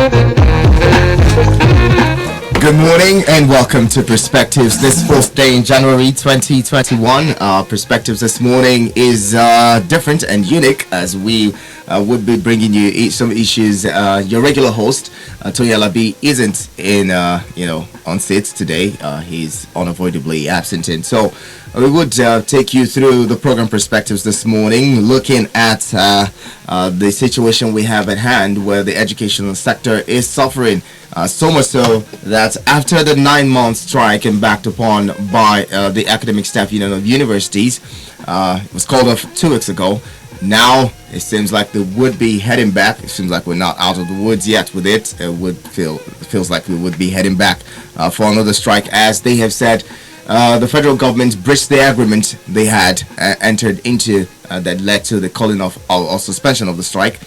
Good morning and welcome to Perspectives this 4th day in January 2021. Perspectives this morning is different and unique as we would be bringing you some issues. Your regular host, Tony Alabi, isn't on set today. He's unavoidably absent. And so we would take you through the program Perspectives this morning, looking at the situation we have at hand where the educational sector is suffering. So much so that after the 9-month strike embarked upon by the Academic Staff Union of Universities, it was called off 2 weeks ago. Now it seems like they would be heading back. It seems like we're not out of the woods yet with it. It feels like we would be heading back for another strike, as they have said. The federal government breached the agreement they had entered into that led to the calling off or suspension of the strike.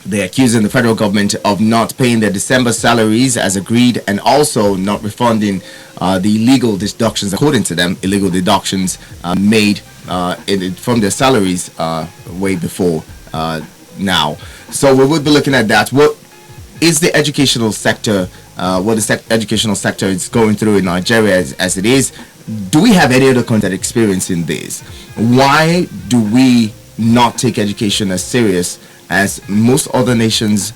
They're accusing the federal government of not paying their December salaries as agreed, and also not refunding the illegal deductions, according to them, illegal deductions made from their salaries way before now. So we would be looking at that. What is the educational sector, educational sector is going through in Nigeria as it is? Do we have any other country that experiencing this? Why do we not take education as serious as most other nations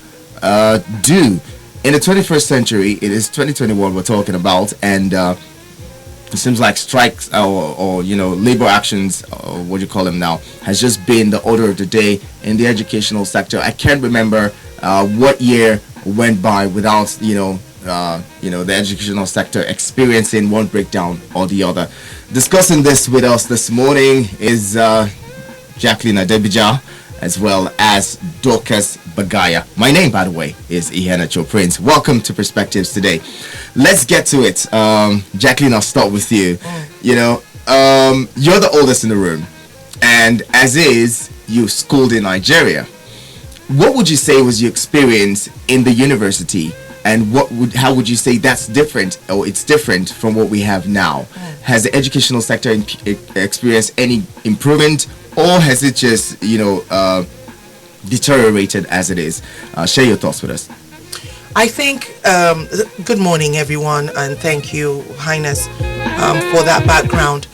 do? In the 21st century, it is 2021 we're talking about, and it seems like strikes or labor actions, or what you call them now, has just been the order of the day in the educational sector. I can't remember what year went by without the educational sector experiencing one breakdown or the other. Discussing this with us this morning is Jacqueline Adebija, as well as Dorcas Bagaya. My name, by the way, is Iheanacho Prince. Welcome to Perspectives today. Let's get to it. Jacqueline, I'll start with you. You're the oldest in the room, and as is, you schooled in Nigeria. What would you say was your experience in the university, and how would you say that's different, or it's different from what we have now? Has the educational sector experienced any improvement, or has it just, deteriorated as it is? Share your thoughts with us. I think, good morning, everyone, and thank you, Highness, for that background.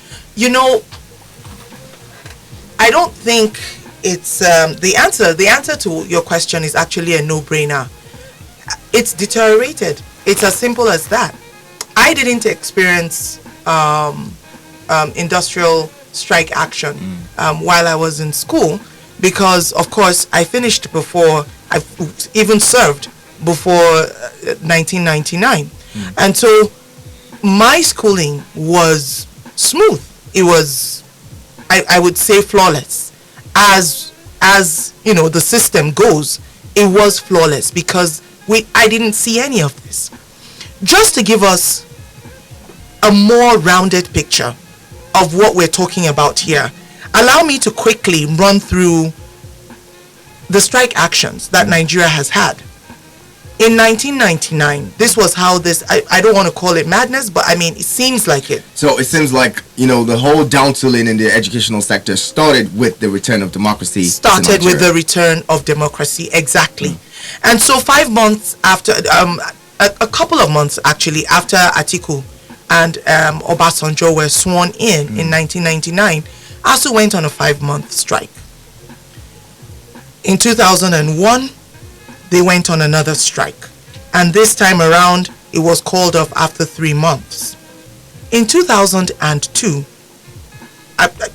I don't think it's the answer to your question is actually a no-brainer. It's deteriorated. It's as simple as that. I didn't experience industrial strike action while I was in school, because of course I finished before I even served before 1999, and so my schooling was smooth. It was, I would say, flawless. As the system goes, it was flawless because I didn't see any of this. Just to give us a more rounded picture of what we're talking about here, allow me to quickly run through the strike actions that Nigeria has had. In 1999, this was how this, I don't want to call it madness, but I mean, it seems like it. So it seems like, the whole downtooling in the educational sector started with the return of democracy. Started with the return of democracy, exactly. And so 5 months after, a couple of months actually, after Atiku and Obasanjo were sworn in 1999, ASUU went on a 5-month strike. In 2001, they went on another strike, and this time around it was called off after 3 months. In 2002,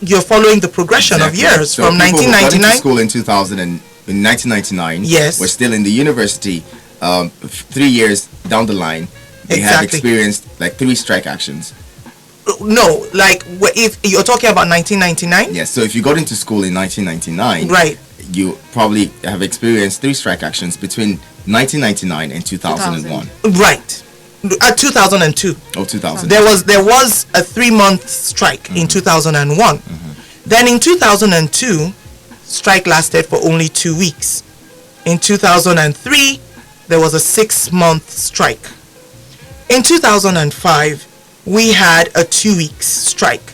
you're following the progression of years, so from 1999 to school in 1999. Yes, we're still in the university. 3 years down the line, they have experienced like 3 strike actions. No, like if you're talking about 1999. Yes, so if you got into school in 1999, right, you probably have experienced 3 strike actions between 1999 and 2001. Right. 2002. Oh, 2000. There was a 3-month strike in 2001. Then in 2002, strike lasted for only 2 weeks. In 2003, there was a 6-month strike. In 2005, we had a 2-week strike.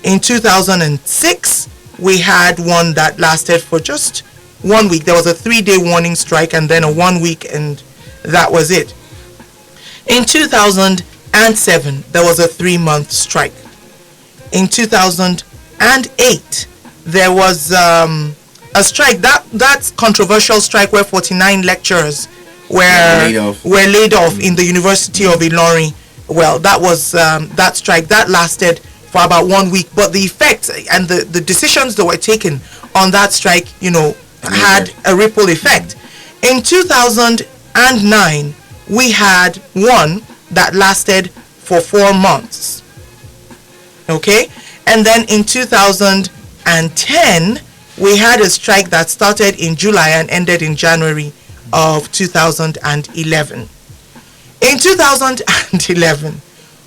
In 2006, we had one that lasted for just 1 week. There was a 3-day warning strike and then a 1 week, and that was it. In 2007, there was a 3-month strike. In 2008, there was a strike, that's controversial strike where 49 lecturers were laid off in the University of Ilorin. Well, that was that strike that lasted for about 1 week, but the effects and the decisions that were taken on that strike, had a ripple effect. In 2009, we had one that lasted for 4 months. Okay, and then in 2010, we had a strike that started in July and ended in January of 2011. In 2011,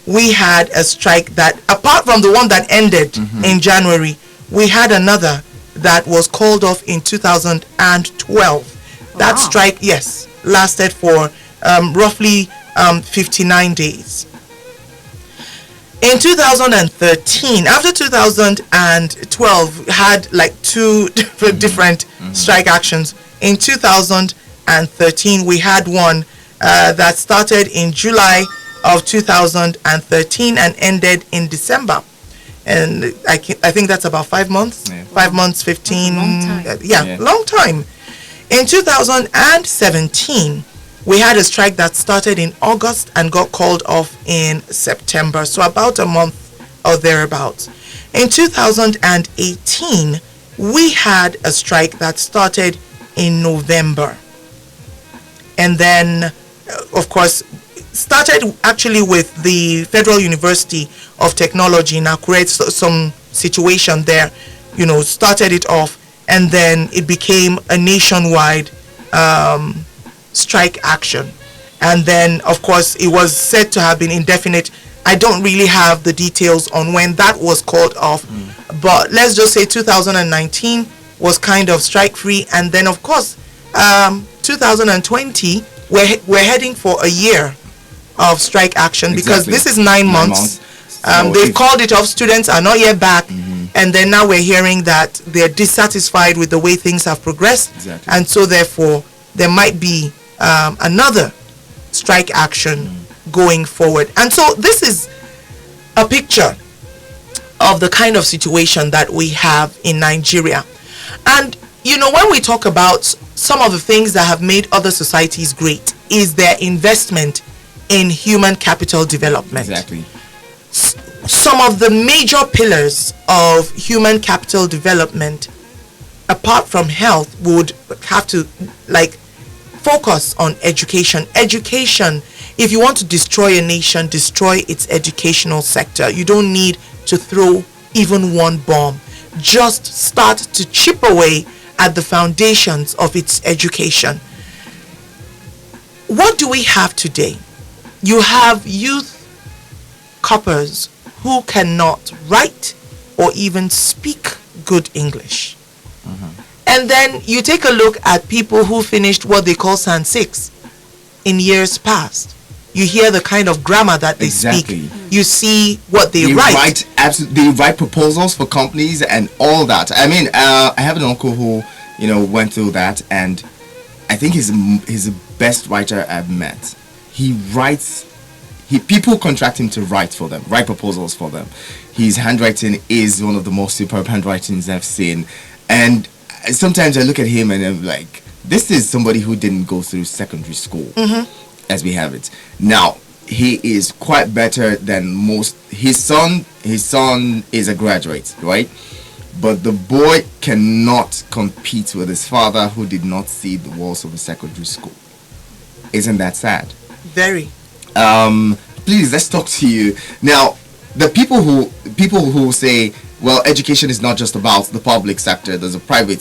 we had a strike that, apart from the one that ended in January, we had another that was called off in 2012. That strike, yes, lasted for roughly 59 days. In 2013, after 2012 had like 2 different strike actions. In 2013, we had one that started in July of 2013 and ended in December. And I think that's about 5 months. Yeah. 5 months, 15. Long time. Long time. In 2017, we had a strike that started in August and got called off in September. So about a month or thereabouts. In 2018, we had a strike that started in November. And then, of course, started actually with the Federal University of Technology in Akure. Some situation there, started it off, and then it became a nationwide strike action. And then, of course, it was said to have been indefinite. I don't really have the details on when that was called off, but let's just say 2019 was kind of strike free, and then of course 2020 we're heading for a year of strike action, because this is 9 months. They've called it off. Students are not yet back, and then now we're hearing that they're dissatisfied with the way things have progressed, and so therefore there might be another strike action going forward. And so this is a picture of the kind of situation that we have in Nigeria. And when we talk about some of the things that have made other societies great, is their investment in human capital development. Exactly. Some of the major pillars of human capital development, apart from health, would have to focus on education. Education, if you want to destroy a nation, destroy its educational sector. You don't need to throw even one bomb. Just start to chip away at the foundations of its education. What do we have today? You have youth coppers who cannot write or even speak good English. And then you take a look at people who finished what they call San 6 in years past. You hear the kind of grammar that they speak. You see what they write. They write proposals for companies and all that. I mean, I have an uncle who, went through that, and I think he's the best writer I've met. He writes. People contract him to write for them, write proposals for them. His handwriting is one of the most superb handwritings I've seen, and sometimes I look at him and I'm like, this is somebody who didn't go through secondary school as we have it. Now, he is quite better than most. His son is a graduate, right? But the boy cannot compete with his father, who did not see the walls of a secondary school. Isn't that sad? Very. Please, let's talk to you. Now, the people who say, well, education is not just about the public sector. There's the private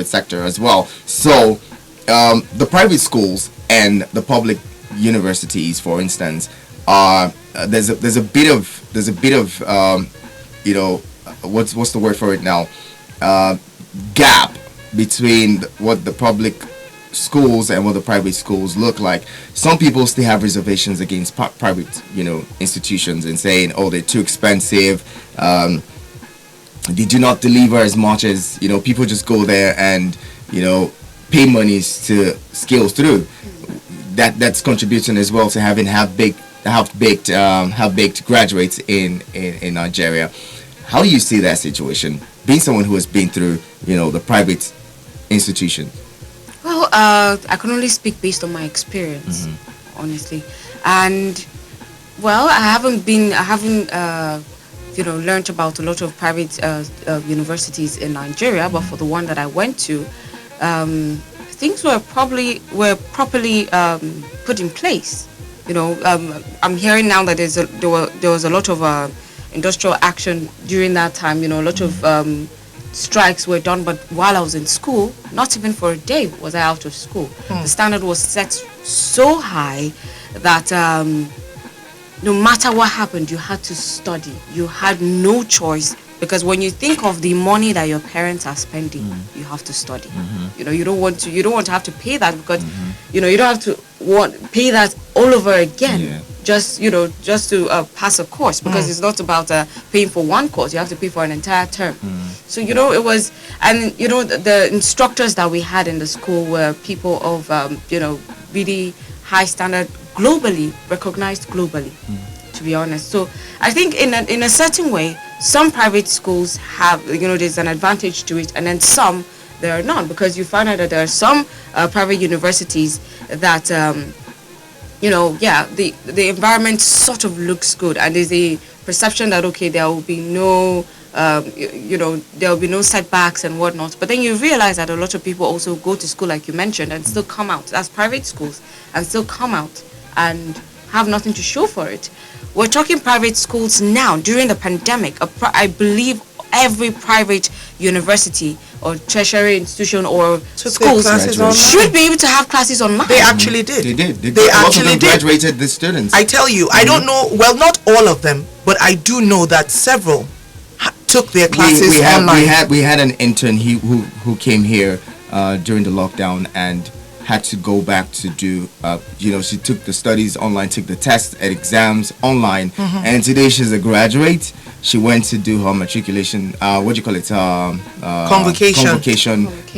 sector as well. So, the private schools and the public universities, for instance, are there's a bit of what's the word for it now? Gap between what the public schools and what the private schools look like. Some people still have reservations against private, institutions, and saying, oh, they're too expensive. They do not deliver as much as, people just go there and pay monies to skills through. That's contributing as well to having half-baked graduates in Nigeria. How do you see that situation, being someone who has been through the private institution? Well, I can only speak based on my experience, honestly, and well, I haven't learned about a lot of private universities in Nigeria, but for the one that I went to, things were properly put in place. I'm hearing now that there was a lot of industrial action during that time. A lot of strikes were done, but while I was in school, not even for a day was I out of school. The standard was set so high that no matter what happened, you had to study. You had no choice, because when you think of the money that your parents are spending, you have to study. You don't want to have to pay that, because you don't have to pay that all over again. Just to pass a course, because it's not about paying for one course. You have to pay for an entire term. So it was, and the instructors that we had in the school were people of really high standard, globally recognized globally, to be honest. So I think in a certain way, some private schools have there's an advantage to it, and then some there are none, because you find out that there are some private universities that the environment sort of looks good, and there's a perception that there will be no there will be no setbacks and whatnot. But then you realize that a lot of people also go to school, like you mentioned, and still come out as private schools, and still come out and have nothing to show for it. We're talking private schools now during the pandemic. I believe every private university or tertiary institution or schools should be able to have classes online. They actually did. They did. They actually graduated the students. I tell you, I don't know, well, not all of them, but I do know that several took their classes online. We had an intern who came here during the lockdown and had to go back to do she took the studies online, took the tests and exams online, and today she's a graduate. She went to do her matriculation, convocation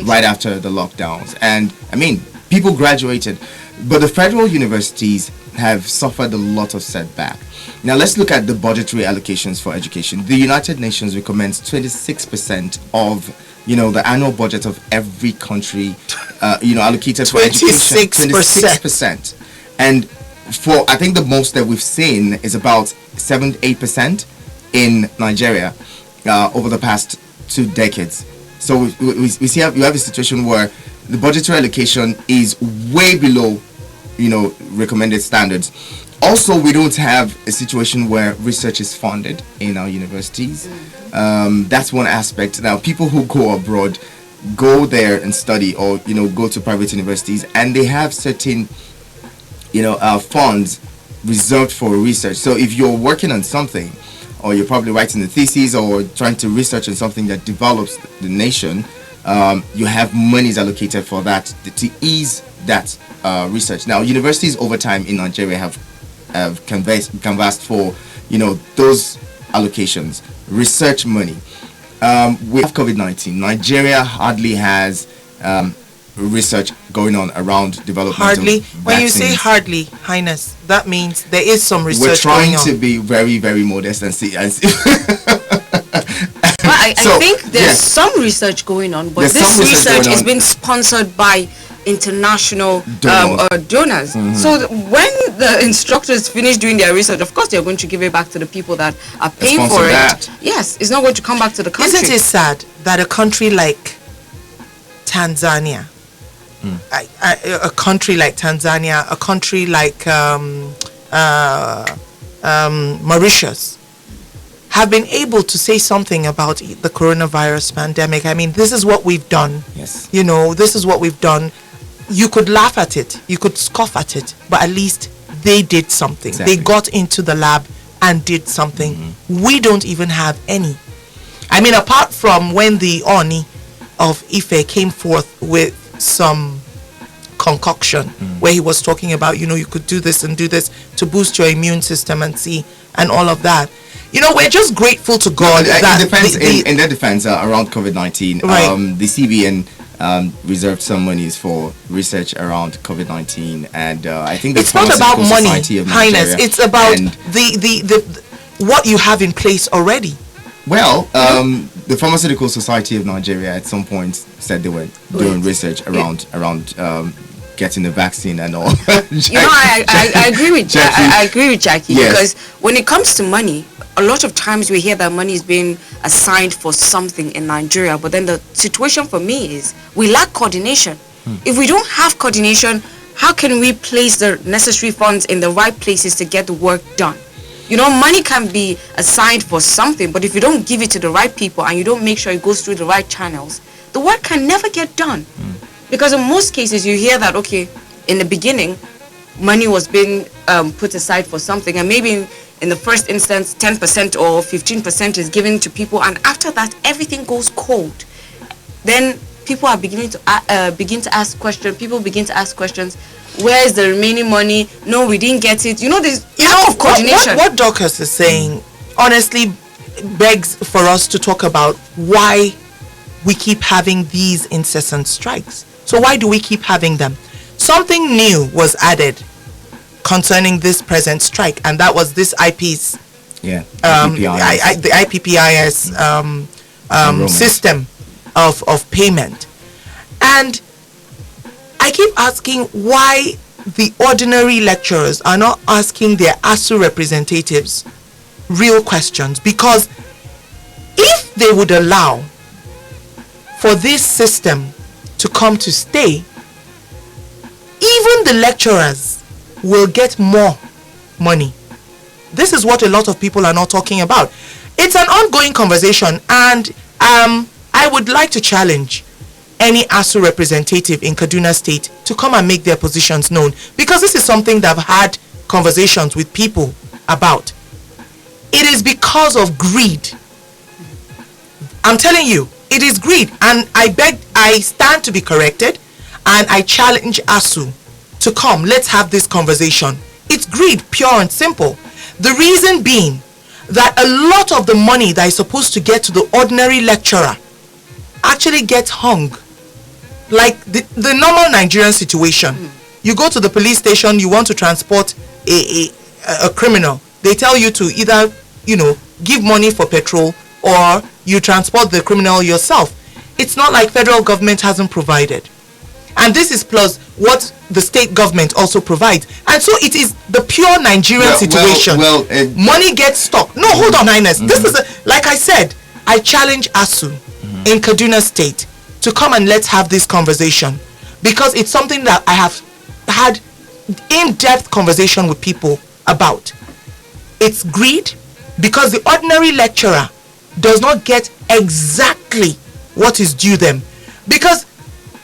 right after the lockdowns. And I mean, people graduated, but the federal universities have suffered a lot of setback. Now let's look at the budgetary allocations for education. The United Nations recommends 26% of the annual budget of every country allocated for education. 26%. And for, I think the most that we've seen is about 7-8% in Nigeria over the past 2 decades. So we see you have a situation where the budgetary allocation is way below recommended standards. Also, we don't have a situation where research is funded in our universities. That's one aspect. Now, people who go abroad go there and study, or go to private universities, and they have certain funds reserved for research. So if you're working on something, or you're probably writing a thesis or trying to research on something that develops the nation, you have monies allocated for that to ease that research. Now, universities over time in Nigeria have canvassed for those allocations, research money. With COVID-19, Nigeria hardly has research going on around development. Hardly. Of when you vaccines. say hardly, Highness, that means there is some research. We're trying going on. to be very, very modest and see. I think there's some research going on, but this research is being sponsored by international donors. So when the instructors finish doing their research, of course they're going to give it back to the people that are paying for it. Yes, it's not going to come back to the country. Isn't it sad that a country like Tanzania, a country like Tanzania, a country like Mauritius, have been able to say something about the coronavirus pandemic? I mean, this is what we've done. Yes. This is what we've done. You could laugh at it, you could scoff at it, but at least they did something. Exactly. They got into the lab and did something. We don't even have any. I mean, apart from when the Oni of Ife came forth with some concoction where he was talking about, you could do this and do this to boost your immune system and see, and all of that. We're just grateful to God. In their defense, around COVID-19, right. The CBN reserved some monies for research around COVID-19, and I think the it's not about Pharmaceutical money, Society of Highness. Nigeria It's about and- the what you have in place already. Well, the Pharmaceutical Society of Nigeria at some point said they were doing research around getting the vaccine and all. You know, I agree with Jackie. I agree with Jackie, Yes. because when it comes to money, a lot of times we hear that money is being assigned for something in Nigeria, but then the situation for me is we lack coordination. If we don't have coordination, how can we place the necessary funds in the right places to get the work done? You know, money can be assigned for something, but if you don't give it to the right people and you don't make sure it goes through the right channels, the work can never get done. Because in most cases you hear that, okay, in the beginning, money was being put aside for something, and maybe in the first instance 10% or 15% is given to people, and after that everything goes cold. Then people are beginning to begin to ask questions. People begin to ask questions. Where is the remaining money? No, we didn't get it. You know, there's lack of coordination. What Dorcas is saying honestly begs for us to talk about why we keep having these incessant strikes. So why do we keep having them? Something new was added concerning this present strike, and that was this IP's IPPIS. the IPPIS Enrollment. system of payment. And I keep asking why the ordinary lecturers are not asking their ASU representatives real questions, because if they would allow for this system to come to stay, even the lecturers will get more money. This is what a lot of people are not talking about. It's an ongoing conversation, and I would like to challenge any ASU representative in Kaduna State to come and make their positions known, because this is something that I've had conversations with people about. It is because of greed. I'm telling you, it is greed, and I stand to be corrected, and I challenge ASU to come. Let's have this conversation. It's greed, pure and simple. The reason being that a lot of the money that is supposed to get to the ordinary lecturer actually gets hung. Like the normal Nigerian situation. You go to the police station, you want to transport a criminal. They tell you to either, give money for petrol, or you transport the criminal yourself. It's not like federal government hasn't provided. And this is plus what the state government also provides. And so it is the pure Nigerian situation. Money gets stuck. No, hold on, Highness. This is, like I said, I challenge ASU in Kaduna State to come and let's have this conversation, because it's something that I have had in-depth conversation with people about. It's greed, because the ordinary lecturer does not get exactly what is due them, because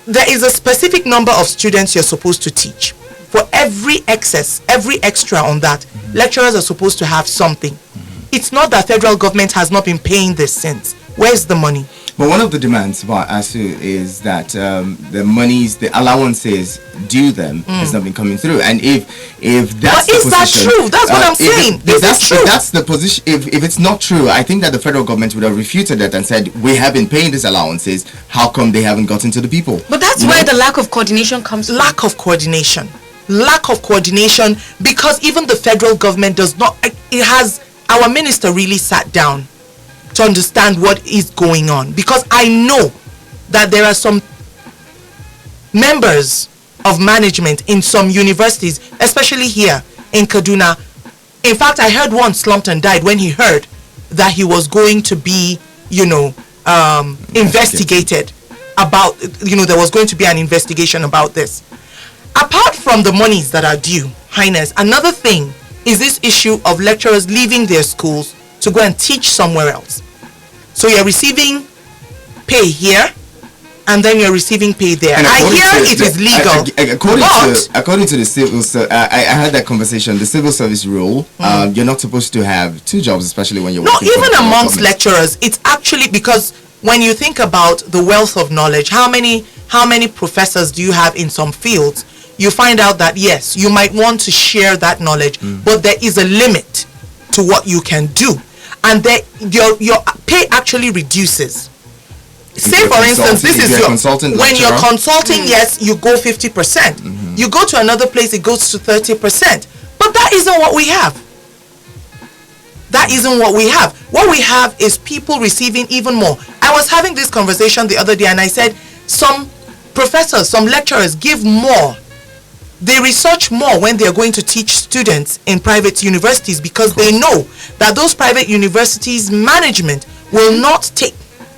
there is a specific number of students you're supposed to teach. For every excess, every extra on that, lecturers are supposed to have something. It's not that federal government has not been paying this since. Where's the money? But one of the demands by ASU is that the allowances due them has not been coming through. And if that's but is that true? That's what I'm saying. Is that true? If that's the position, if it's not true, I think that the federal government would have refuted that and said, we have been paying these allowances. How come they haven't gotten to the people? But that's where the lack of coordination comes from. Lack of coordination, because even the federal government does not. It has. Our minister really sat down to understand what is going on, because I know that there are some members of management in some universities, especially here in Kaduna. In fact, I heard one slumped and died when he heard that he was going to be, investigated about, there was going to be an investigation about this. Apart from the monies that are due, Highness, another thing is this issue of lecturers leaving their schools to go and teach somewhere else. So you're receiving pay here, and then you're receiving pay there. And I hear it is legal. According to the civil service, I had that conversation. The civil service rule, you're not supposed to have two jobs, especially when you're working. No, even amongst lecturers, it's actually because when you think about the wealth of knowledge, how many professors do you have in some fields? You find out that yes, you might want to share that knowledge, but there is a limit to what you can do, and your pay actually reduces. say for instance, this is your consultant when you're lecturer. consulting, yes, you go 50%. You go to another place, it goes to 30%. But that isn't what we have. That isn't what we have. What we have is people receiving even more. I was having this conversation the other day and I said some professors, some lecturers give more. They research more when they're going to teach students in private universities because they know that those private universities management will not take.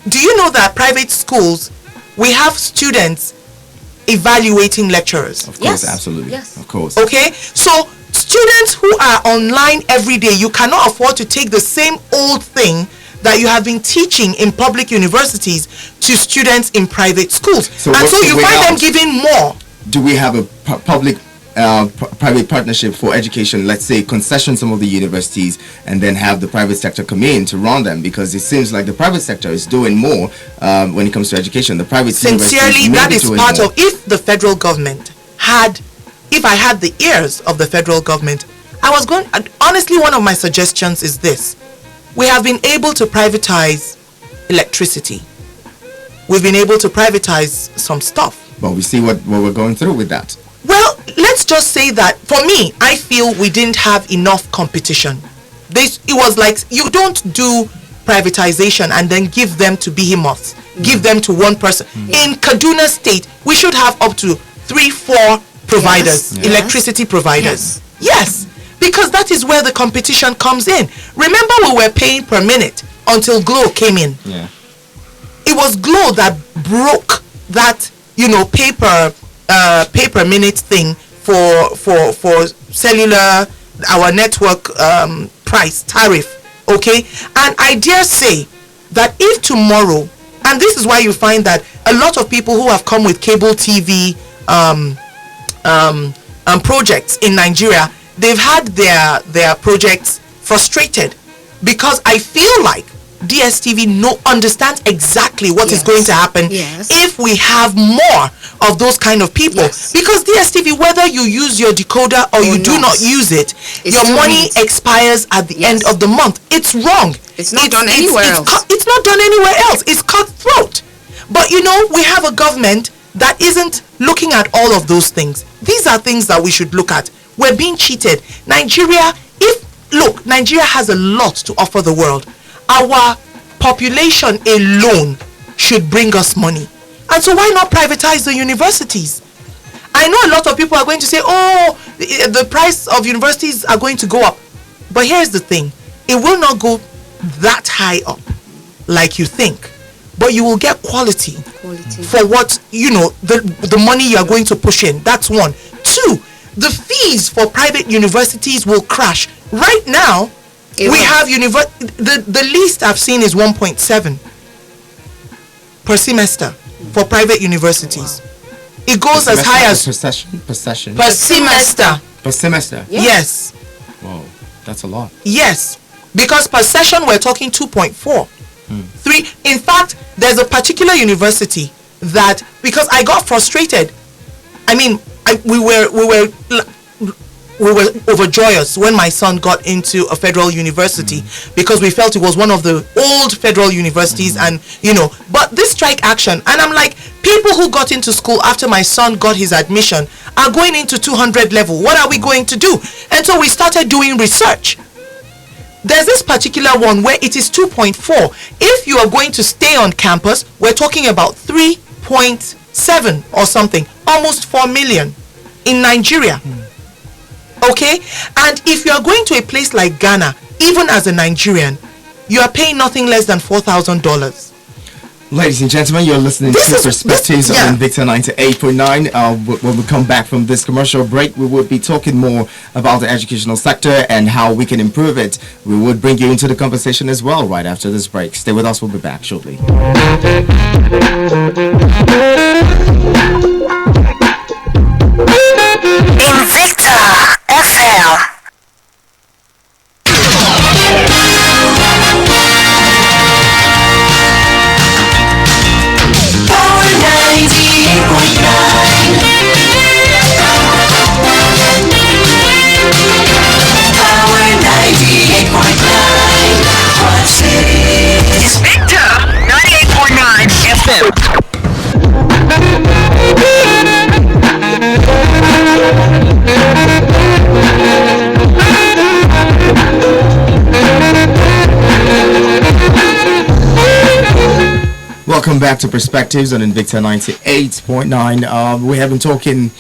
Do you know that private schools, we have students evaluating lecturers? Of course, Yes. absolutely. Yes. Of course. Okay, so students who are online every day, you cannot afford to take the same old thing that you have been teaching in public universities to students in private schools. So and what's so the you way find them out? giving more. Do we have a public private partnership for education, let's say concession some of the universities and then have the private sector come in to run them? Because it seems like the private sector is doing more when it comes to education. The private Sincerely, universities may that be is doing part more. of, if the federal government had, if I had the ears of the federal government, I was going, honestly, one of my suggestions is this. We have been able to privatize electricity. We've been able to privatize some stuff. But we see what we're going through with that. Well, let's just say that for me, I feel we didn't have enough competition. It was like you don't do privatization and then give them to behemoths, give them to one person. In Kaduna State, we should have up to 3-4 providers, Yes. electricity providers. Yes, because that is where the competition comes in. Remember, we were paying per minute until Glow came in. Yeah. It was Glow that broke that, pay per minute thing for cellular, our network price tariff. Okay, and I dare say that if tomorrow, and this is why you find that a lot of people who have come with cable TV projects in Nigeria, they've had their projects frustrated because I feel like DSTV understands exactly what is Yes. going to happen Yes. if we have more of those kind of people. Yes. Because DSTV, whether you use your decoder or you do not use it, It's your too money late. expires at the end of the month. It's wrong. It's not done anywhere else. It's not done anywhere else. It's cutthroat. But we have a government that isn't looking at all of those things. These are things that we should look at. We're being cheated. Nigeria has a lot to offer the world. Our population alone should bring us money. And so why not privatize the universities? I know a lot of people are going to say, oh, the price of universities are going to go up. But here's the thing. It will not go that high up like you think. But you will get quality for what, the money you are going to push in. That's one. Two, the fees for private universities will crash. Right now, have the least I've seen is 1.7 per semester for private universities. It goes as high as per semester. per semester. Per semester. Yes. Whoa, that's a lot. Yes. Because per session we're talking 2.4. 3. In fact, there's a particular university that, because I got frustrated. I mean, we were overjoyous when my son got into a federal university because we felt it was one of the old federal universities and but this strike action, and I'm like, people who got into school after my son got his admission are going into 200 level. What are we going to do? And so we started doing research. There's this particular one where it is 2.4. If you are going to stay on campus, we're talking about 3.7 or something, almost 4 million in Nigeria. Okay? And if you are going to a place like Ghana, even as a Nigerian, you are paying nothing less than $4,000. Ladies and gentlemen, you're listening to Perspectives on Victor 98.9. When we come back from this commercial break, we will be talking more about the educational sector and how we can improve it. We would bring you into the conversation as well right after this break. Stay with us. We'll be back shortly. Invicta FM. Invicta 98.9 FM. back to Perspectives on Invicta 98.9. We have been talking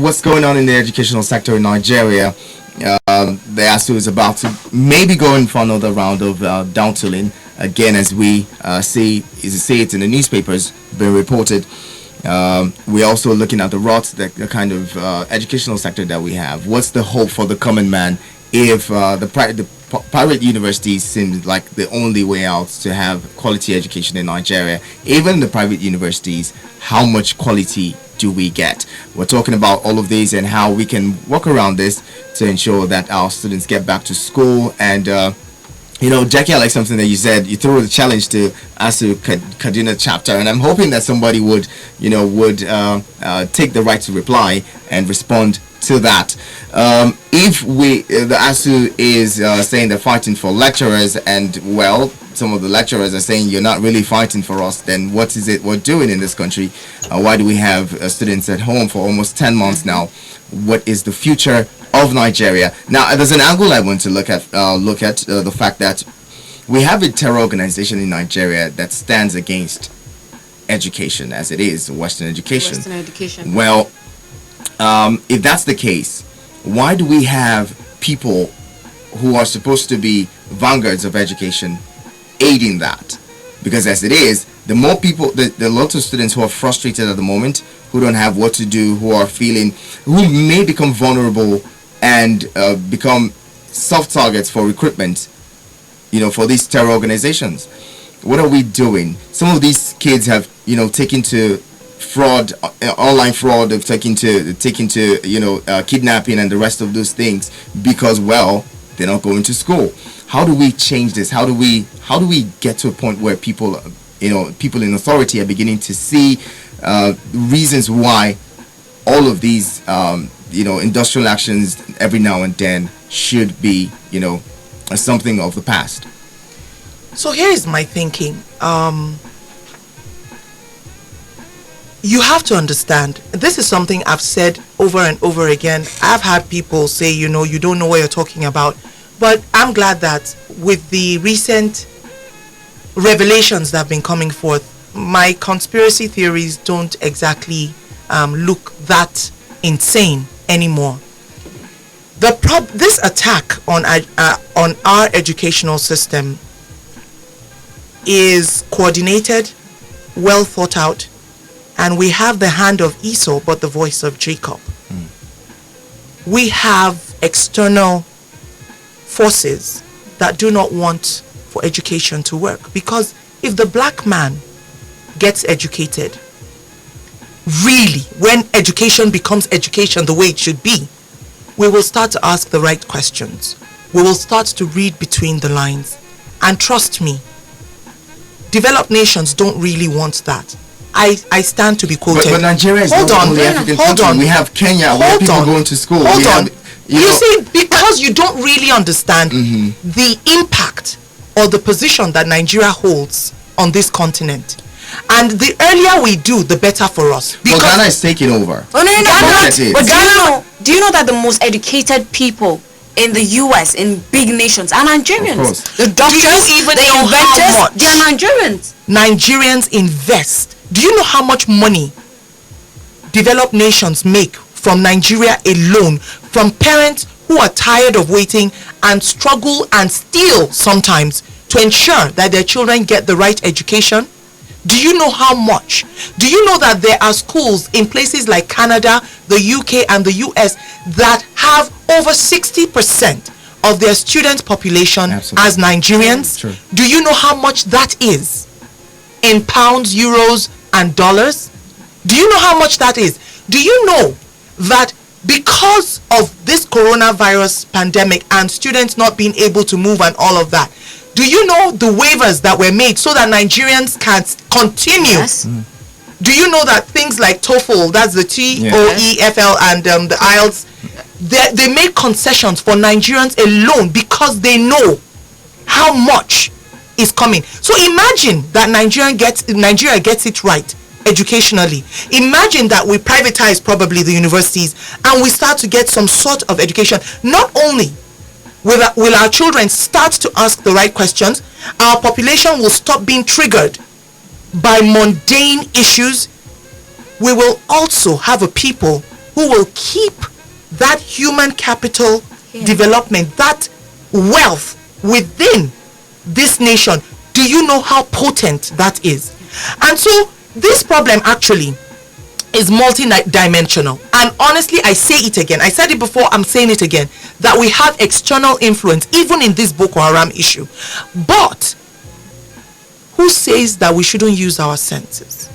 what's going on in the educational sector in Nigeria. The ASU is about to maybe go in for another round of down-tooling again, as we see it in the newspapers being reported. We're also looking at the rots, the kind of educational sector that we have. What's the hope for the common man if the private universities seem like the only way out to have quality education in Nigeria? Even the private universities, how much quality do we get? We're talking about all of these and how we can work around this to ensure that our students get back to school. And Jackie, I like something that you said. You threw the challenge to ASU Kaduna chapter, and I'm hoping that somebody would take the right to reply and respond to that. If the ASU is saying they're fighting for lecturers, and some of the lecturers are saying you're not really fighting for us, then what is it we're doing in this country? Why do we have students at home for almost 10 months now? What is the future of Nigeria? Now, there's an angle I want to look at the fact that we have a terror organization in Nigeria that stands against education as it is, Western education. Well, if that's the case, why do we have people who are supposed to be vanguards of education aiding that? Because as it is, the more people, the lots of students who are frustrated at the moment, who don't have what to do, who may become vulnerable and become soft targets for recruitment, for these terror organizations. What are we doing? Some of these kids have, taken to fraud, online fraud, have taken to kidnapping and the rest of those things because, they're not going to school. How do we change this? How do we get to a point where people in authority are beginning to see reasons why all of these industrial actions every now and then should be something of the past? So here is my thinking. You have to understand, this is something I've said over and over again. I've had people say, you don't know what you're talking about. But I'm glad that with the recent revelations that have been coming forth, my conspiracy theories don't exactly look that insane anymore. This attack on our educational system is coordinated, well thought out, and we have the hand of Esau but the voice of Jacob. We have external forces that do not want for education to work, because if the black man gets educated, really, when education becomes education the way it should be, we will start to ask the right questions. We will start to read between the lines. And trust me, developed nations don't really want that. I stand to be quoted. But Nigeria is not only African country. We have Kenya where people going to school. You see, because you don't really understand the impact or the position that Nigeria holds on this continent. And the earlier we do, the better for us. Because Ghana is taking over. But do you know that the most educated people in the US, in big nations, are Nigerians? The doctors, the inventors, they are Nigerians. Nigerians invest. Do you know how much money developed nations make from Nigeria alone, from parents who are tired of waiting and struggle and steal sometimes to ensure that their children get the right education? Do you know how much? Do you know that there are schools in places like Canada, the UK and the US that have over 60% of their student population as Nigerians? True. Do you know how much that is in pounds, euros and dollars? Do you know how much that is? Do you know that because of this coronavirus pandemic and students not being able to move and all of that, do you know the waivers that were made so that Nigerians can continue? Yes. Do you know that things like TOEFL, that's the TOEFL and the IELTS, they make concessions for Nigerians alone because they know how much is coming. So imagine that Nigeria gets it right educationally. Imagine that we privatize probably the universities and we start to get some sort of education. Not only will our children start to ask the right questions, our population will stop being triggered by mundane issues, we will also have a people who will keep that human capital development, that wealth within this nation. Do you know how potent that is? And so this problem actually is multi-dimensional. And honestly, I say it again. I said it before, I'm saying it again, that we have external influence even in this Boko Haram issue. But who says that we shouldn't use our senses?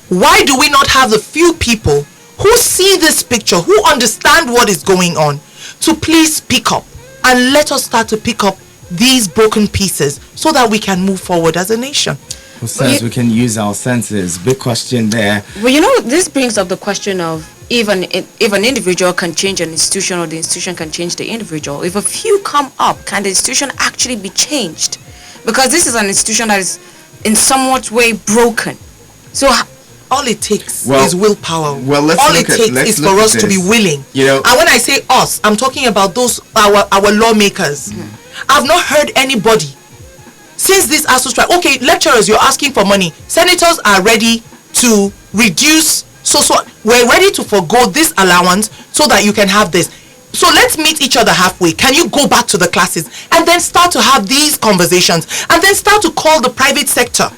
Why do we not have a few people who see this picture, who understand what is going on, to please speak up and let us start to pick up these broken pieces so that we can move forward as a nation? Who says we can use our senses? Big question there. Well, this brings up the question of if an individual can change an institution or the institution can change the individual. If a few come up, can the institution actually be changed? Because this is an institution that is in somewhat way broken. So all it takes is willpower. Well, all it takes is for us to be willing. And when I say us, I'm talking about those our lawmakers. I've not heard anybody since this ASU strike. Okay, lecturers, you're asking for money. Senators are ready to reduce. So we're ready to forgo this allowance so that you can have this. So let's meet each other halfway. Can you go back to the classes and then start to have these conversations and then start to call the private sector?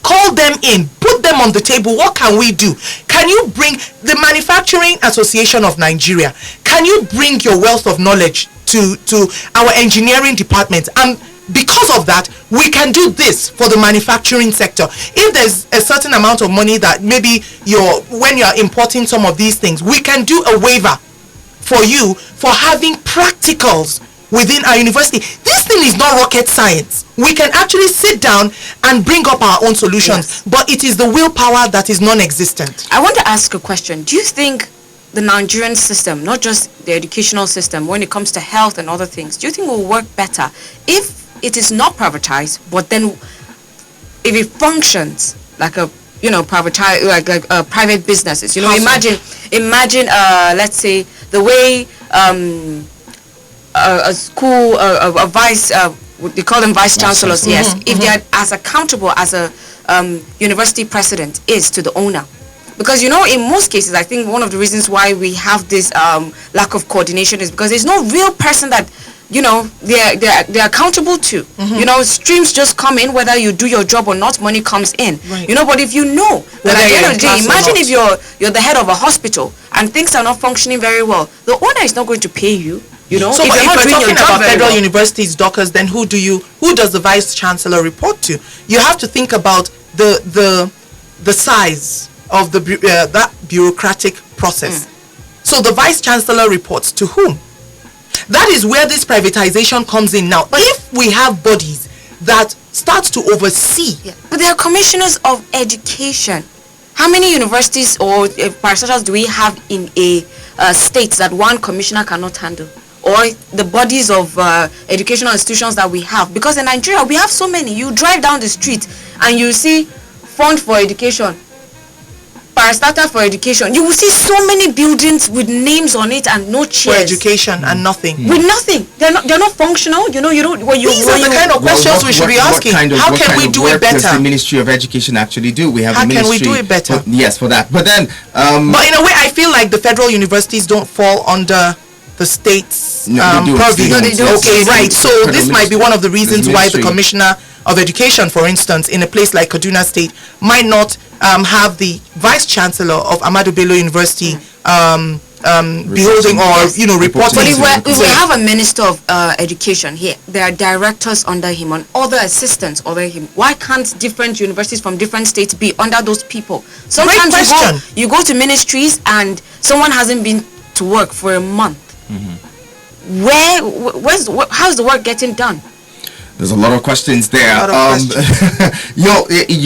Call them in, put them on the table. What can we do? Can you bring the Manufacturing Association of Nigeria? Can you bring your wealth of knowledge to our engineering department? And because of that, we can do this for the manufacturing sector. If there's a certain amount of money that maybe when you're importing some of these things, we can do a waiver for you for having practicals within our university. This thing is not rocket science. We can actually sit down and bring up our own solutions, but it is the willpower that is non-existent. I want to ask a question. Do you think the Nigerian system, not just the educational system, when it comes to health and other things, do you think it will work better if it is not privatized, but then if it functions like a privatized, like private businesses? Imagine let's say the way a school, a vice, they call them vice chancellors, yes. If they are as accountable as a university president is to the owner. Because, in most cases, I think one of the reasons why we have this lack of coordination is because there's no real person that, they're accountable to. Streams just come in, whether you do your job or not, money comes in. Right. But if you know that at the end of the day, imagine if you're the head of a hospital and things are not functioning very well, the owner is not going to pay you. So if we're talking about federal universities, Dockers, then who does the vice chancellor report to? You have to think about the size of that bureaucratic process. So the vice chancellor reports to whom? That is where this privatization comes in now. But if we have bodies that start to oversee, but they are commissioners of education. How many universities or parastatals do we have in a state that one commissioner cannot handle? Or the bodies of educational institutions that we have? Because in Nigeria, we have so many. You drive down the street and you see fund for education, parastatal for education. You will see so many buildings with names on it and no chairs. For education and nothing. With nothing. They're not functional. You don't. These are the kind of questions we should be asking. How can we do it better? What does the Ministry of Education actually do? We have How can we do it better? Yes, for that. But then, but in a way, I feel like the federal universities don't fall under the state's purview. Okay, right. So this might be one of the reasons why the Commissioner of Education, for instance, in a place like Kaduna State, might not have the Vice Chancellor of Ahmadu Bello University beholding or reporting. But if we have a Minister of Education here, there are directors under him and other assistants under him. Why can't different universities from different states be under those people? Sometimes you go to ministries and someone hasn't been to work for a month. How's the work getting done? There's a lot of questions there.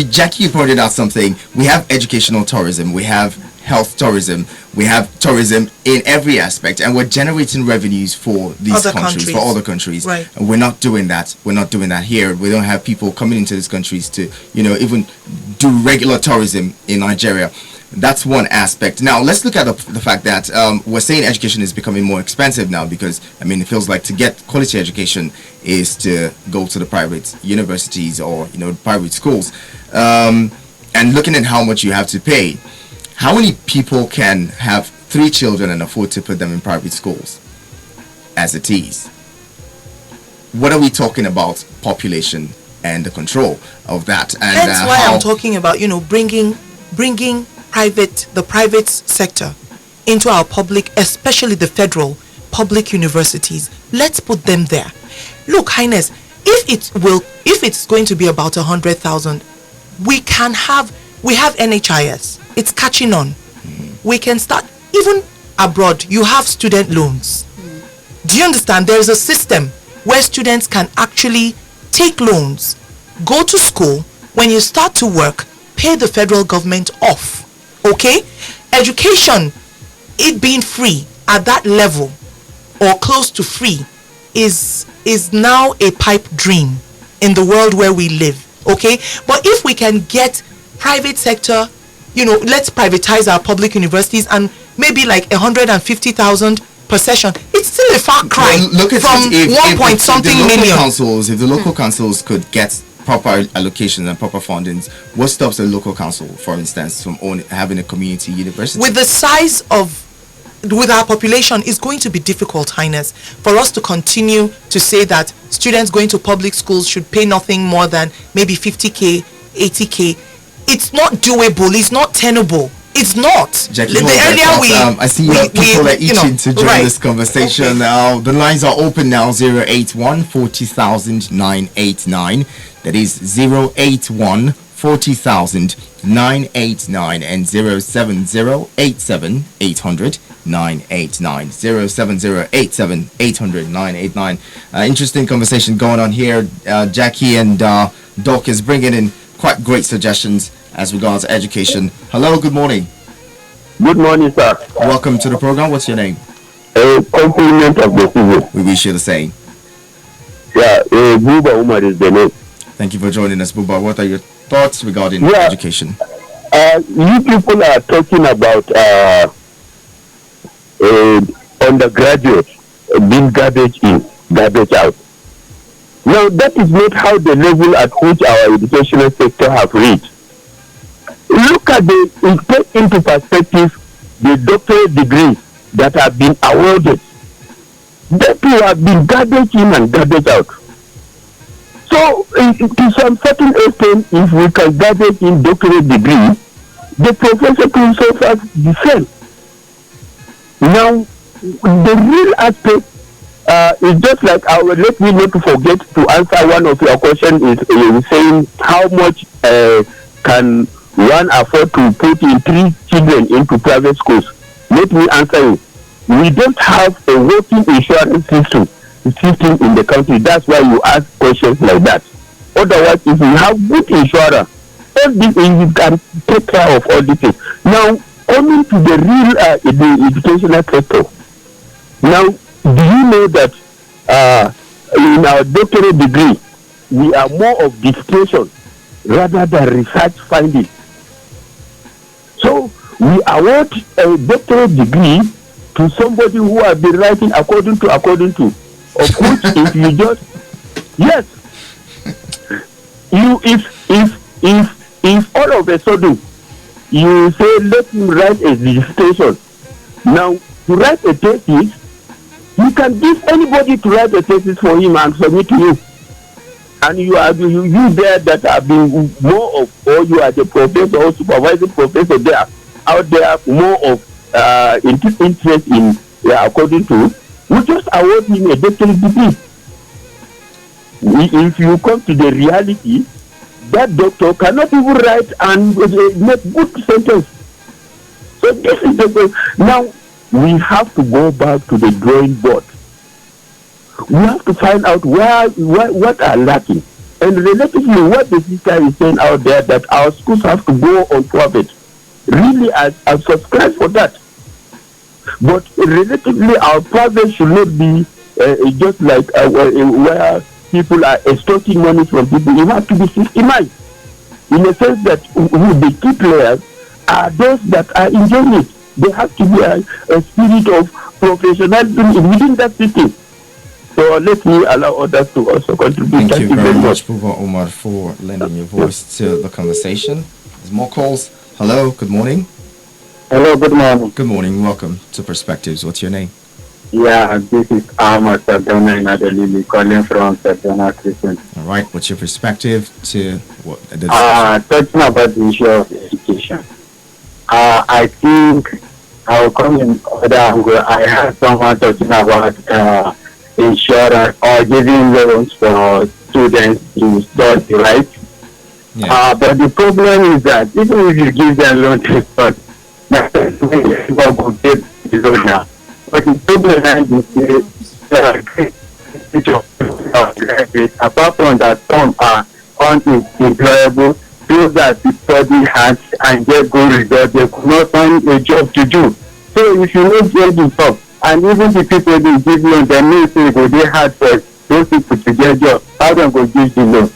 Jackie pointed out something. We have educational tourism, we have health tourism, we have tourism in every aspect, and we're generating revenues for these countries, for other countries. Right. And we're not doing that. We're not doing that here. We don't have people coming into these countries to, even do regular tourism in Nigeria. That's one aspect. Now, let's look at the fact that we're saying education is becoming more expensive now because, it feels like to get quality education is to go to the private universities or, private schools. and looking at how much you have to pay, how many people can have 3 children and afford to put them in private schools as it is? What are we talking about? Population and the control of that. And that's why I'm talking about, bringing the private sector into our public, especially the federal public universities. Let's put them there. Look, Highness, if it's going to be about 100,000, we have NHIS. It's catching on. We can start, even abroad, you have student loans. Do you understand? There is a system where students can actually take loans, go to school, when you start to work, pay the federal government off. Okay? Education, it being free at that level or close to free is now a pipe dream in the world where we live. Okay? But if we can get private sector, let's privatize our public universities and maybe like 150,000 per session, it's still a far cry look at from it, if 1 point something million. If the local councils could get proper allocations and proper fundings, what stops a local council, for instance, from having a community university? With the size with our population, it's going to be difficult, Highness, for us to continue to say that students going to public schools should pay nothing more than maybe 50k, 80k. It's not doable. It's not tenable. It's not. Jackie, I see people are itching to join this conversation. Okay. The lines are open now. 081 40,000 989. That is 081 40,000 989 and 07087 800 989. 07087 800 989. Interesting conversation going on here. Jackie and Doc is bringing in quite great suggestions as regards education. Hello, good morning. Good morning, sir. Welcome to the program. What's your name? A compliment of the season. We wish you the same. Yeah, Buba Umar is the name. Thank you for joining us, Buba. What are your thoughts regarding education? You people are talking about undergraduates being garbage in, garbage out. Now, that is not how the level at which our educational sector have reached. Look at take into perspective the doctorate degrees that have been awarded. That too have been garbage in and garbage out. So, to some certain extent, if we can garbage in doctorate degree, the professor can suffer the same. Now, the real aspect is just like let me not forget to answer one of your questions is saying how much can one afford to put in 3 children into private schools. Let me answer you. We don't have a working insurance system in the country. That's why you ask questions like that. Otherwise, if we have good insurance, all these things you can take care of all these things. Now, coming to the real the educational sector. Now, do you know that in our doctorate degree, we are more of dissertation rather than research finding? So, we award a doctorate degree to somebody who has been writing according to, of which if you just, yes, if all of a sudden you say let him write a dissertation, now to write a thesis, you can give anybody to write a thesis for him and submit to you. And you there that have been more of, or you are the professor or supervising professor there, out there more of interest in, according to, we just award him a doctorate degree. If you come to the reality, that doctor cannot even write and make good sentence. So this is the now we have to go back to the drawing board. We have to find out what are lacking. And relatively what the sister is saying out there, that our schools have to go on private. Really, I subscribe for that. But relatively, our private should not be just like where people are extorting money from people. It has to be systemized. In the sense that the key players are those that are enjoying it. There has to be a spirit of professionalism within that system. So let me allow others to also contribute. Thank you very much, Buba Umar, for lending your voice to the conversation. There's more calls. Hello, good morning. Hello, good morning. Good morning. Welcome to Perspectives. What's your name? Yeah, this is Ahmad Sardona in Adelili calling from Sardona Christian. All right. What's your perspective to what the discussion? Talking about the issue of education, I think I'll come in other angle. I heard someone talking about insurance or giving loans for students to study, right? Yeah. But the problem is that even if you give them loan to study, that's what will get the loan now. But the problem is apart from that, some are unemployable, those that study hard and get good results, they could not find a job to do. So if you don't get the job, and even the people they give loan, they may say go they hard for those people to get job, how them go give the loan?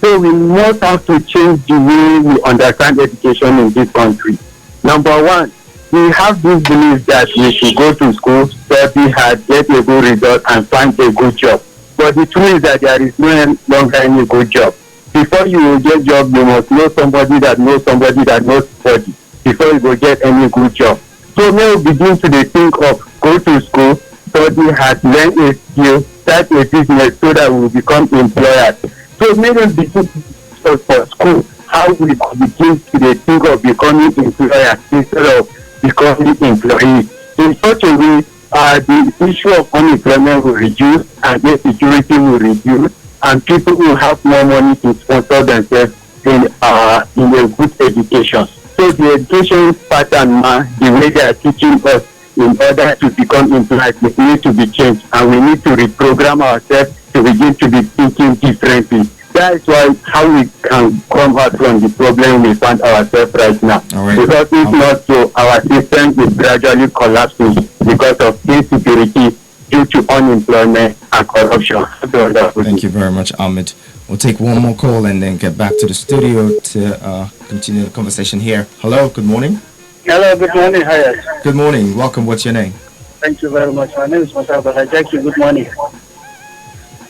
So we must have to change the way we understand education in this country. Number one, we have this belief that we should go to school, study hard, get a good result, and find a good job. But the truth is that there is no longer any good job. Before you will get job, you must know somebody that knows somebody that knows somebody before you will get any good job. So now begin to think of go to school, study hard, learn a skill, start a business so that we will become employers. So maybe begin for school how we begin to think of becoming employers instead of becoming employees. In such a way, the issue of unemployment will reduce and insecurity will reduce and people will have more money to sponsor themselves in a good education. So the education pattern, the way they are teaching us in order to become employed, it needs to be changed and we need to reprogram ourselves to begin to be thinking differently. That is why how we can come out from the problem we find ourselves right now. Right. Because if not so, our system is gradually collapsing because of insecurity due to unemployment and corruption. Thank you very much, Ahmed. We'll take one more call and then get back to the studio to continue the conversation here. Hello, good morning. Hello, good morning, Hayat. Good morning. Welcome. What's your name? Thank you very much. My name is Masaba Hajaki. Good morning.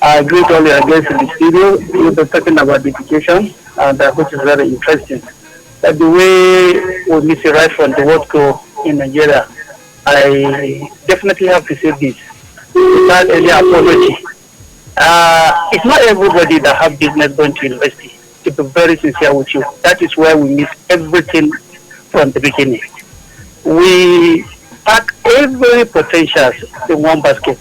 I greet all your guests in the studio. We were talking about education, and which is very interesting. That the way we miss it right from the word go in Nigeria, I definitely have to say this without any apology. It's not everybody that have business going to university. To be very sincere with you, that is where we miss everything from the beginning. We pack every potential in one basket.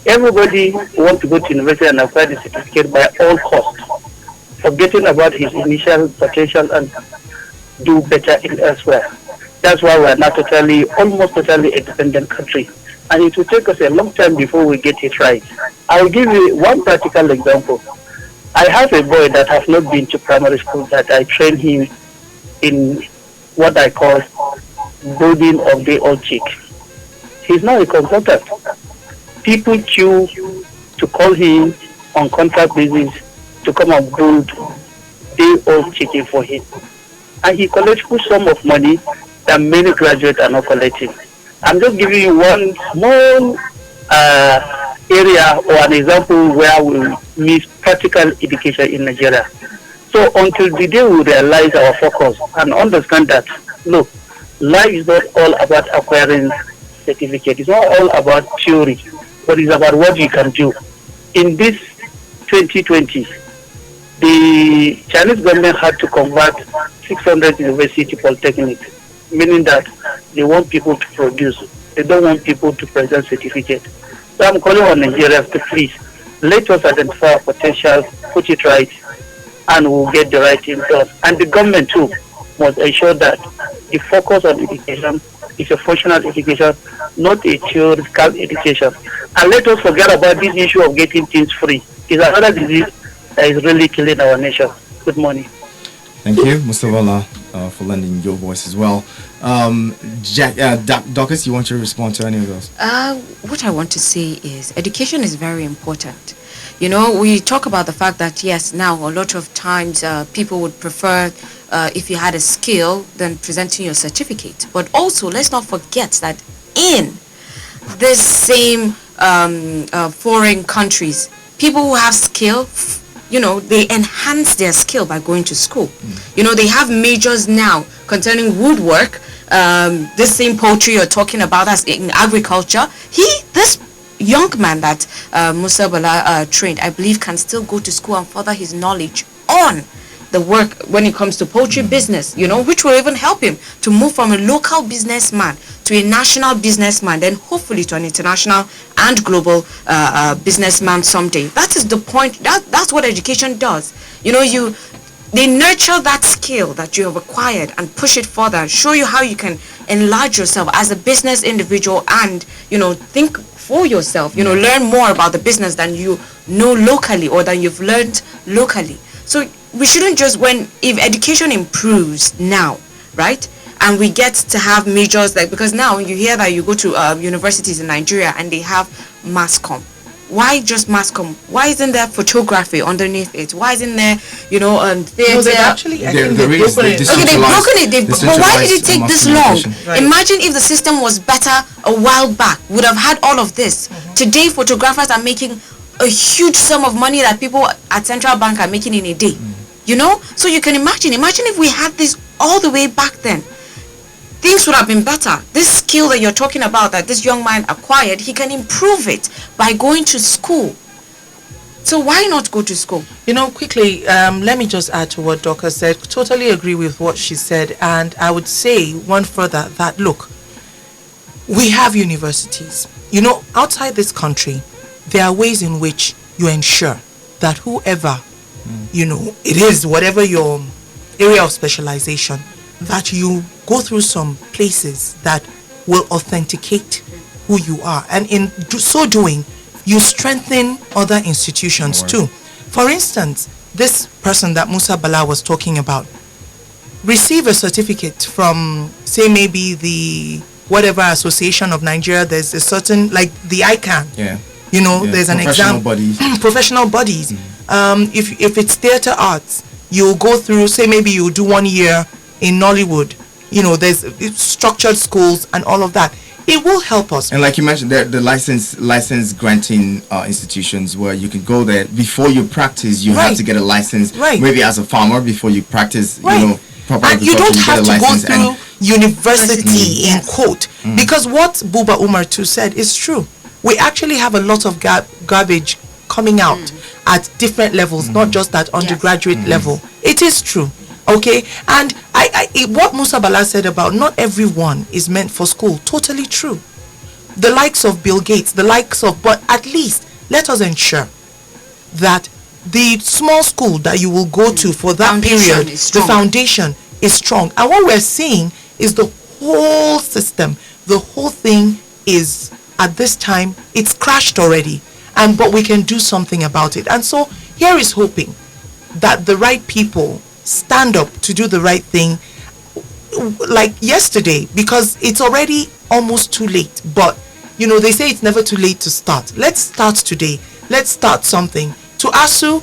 Everybody wants to go to university and acquire the certificate by all costs, forgetting about his initial potential and do better in elsewhere. That's why we are not almost totally a dependent country. And it will take us a long time before we get it right. I will give you one practical example. I have a boy that has not been to primary school that I train him in what I call building of the old chick. He's now a consultant. People queue to call him on contract basis to come and build the old chicken for him. And he collects a sum of money that many graduates are not collecting. I'm just giving you one small area or an example where we miss practical education in Nigeria. So until the day we realize our focus and understand that, look, life is not all about acquiring certificate. It's not all about theory, but it's about what you can do. In this 2020, the Chinese government had to convert 600 university polytechnics, meaning that they want people to produce. They don't want people to present certificate. So I'm calling on Nigerians to please let us identify our potential, put it right, and we'll get the right thing done. And the government too must ensure that the focus on education is a functional education, not a theoretical education. And let us forget about this issue of getting things free. It's another disease that is really killing our nation. Good morning. Thank you, Mustafa, for lending your voice as well. Dorcas, you want to respond to any of those? What I want to say is education is very important. You know, we talk about the fact that, yes, now a lot of times people would prefer if you had a skill than presenting your certificate. But also, let's not forget that in this same foreign countries, people who have skill, they enhance their skill by going to school. They have majors now concerning woodwork. This same poultry you're talking about, as in agriculture. This young man that Musa Bala trained, I believe, can still go to school and further his knowledge on the work when it comes to poultry business, which will even help him to move from a local businessman to a national businessman, then hopefully to an international and global businessman someday. That is the point. That's what education does. They nurture that skill that you have acquired and push it further and show you how you can enlarge yourself as a business individual and, think for yourself, learn more about the business than you know locally or than you've learned locally. So we shouldn't just, if education improves now, right? And we get to have majors, because now you hear that you go to universities in Nigeria and they have mass comm. Why just mass comm? Why isn't there photography underneath it? Why isn't there, theater? No, they've actually, I think they've broken it. Okay, they've broken it. But why did it take this long? Right. Imagine if the system was better a while back. Would have had all of this. Today, photographers are making a huge sum of money that people at Central Bank are making in a day. So you can imagine if we had this all the way back then, things would have been better. This skill that you're talking about that this young man acquired, he can improve it by going to school. So why not go to school? Quickly, let me just add to what Doka said. Totally agree with what she said. And I would say one further that, look, we have universities. Outside this country, there are ways in which you ensure that whoever, it is, whatever your area of specialization, that you go through some places that will authenticate who you are. And in so doing, you strengthen other institutions too. For instance, this person that Musa Bala was talking about, receive a certificate from, say, maybe the whatever association of Nigeria. There's a certain, like the ICANN. There's an exam. Professional bodies. If it's theater arts, you'll go through, say maybe you do 1 year in Nollywood. There's structured schools and all of that. It will help us. And like you mentioned, the license granting institutions where you can go there before you practice. You have to get a license, maybe as a farmer before you practice. Proper and you don't have to go through university in quote, because what Buba Umar too said is true. We actually have a lot of garbage coming out at different levels, not just at undergraduate level. It is true. Okay, and what Musa Bala said about not everyone is meant for school, totally true. The likes of Bill Gates, but at least let us ensure that the small school that you will go to for that period, the foundation is strong. And what we're seeing is the whole system, the whole thing is, at this time, it's crashed already. But we can do something about it. And so here is hoping that the right people stand up to do the right thing, like yesterday, because it's already almost too late. But they say it's never too late to start. Let's start today. Let's start something. To ASU,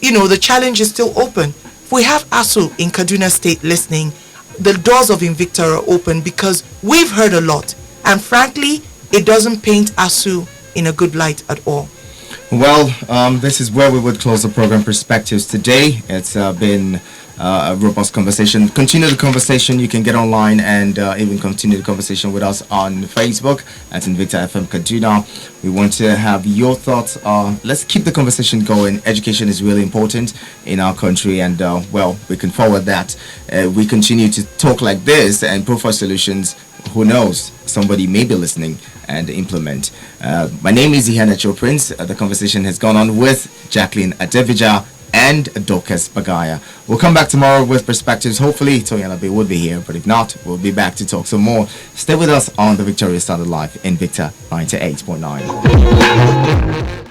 the challenge is still open. If we have ASU in Kaduna State listening, the doors of Invicta are open, because we've heard a lot, and frankly, it doesn't paint ASU in a good light at all. Well, this is where we would close the program Perspectives today. It's been a robust conversation. Continue the conversation. You can get online and even continue the conversation with us on Facebook at Invicta FM Kaduna. We want to have your thoughts. Let's keep the conversation going. Education is really important in our country, and we can forward that. We continue to talk like this and provide solutions. Who knows? Somebody may be listening and implement. My name is Ihana Choprince. The conversation has gone on with Jacqueline Adevija and Dorcas Bagaya. We'll come back tomorrow with Perspectives. Hopefully, Toyana B will be here, but if not, we'll be back to talk some more. Stay with us on the Victoria Standard Live in Victor 98.9.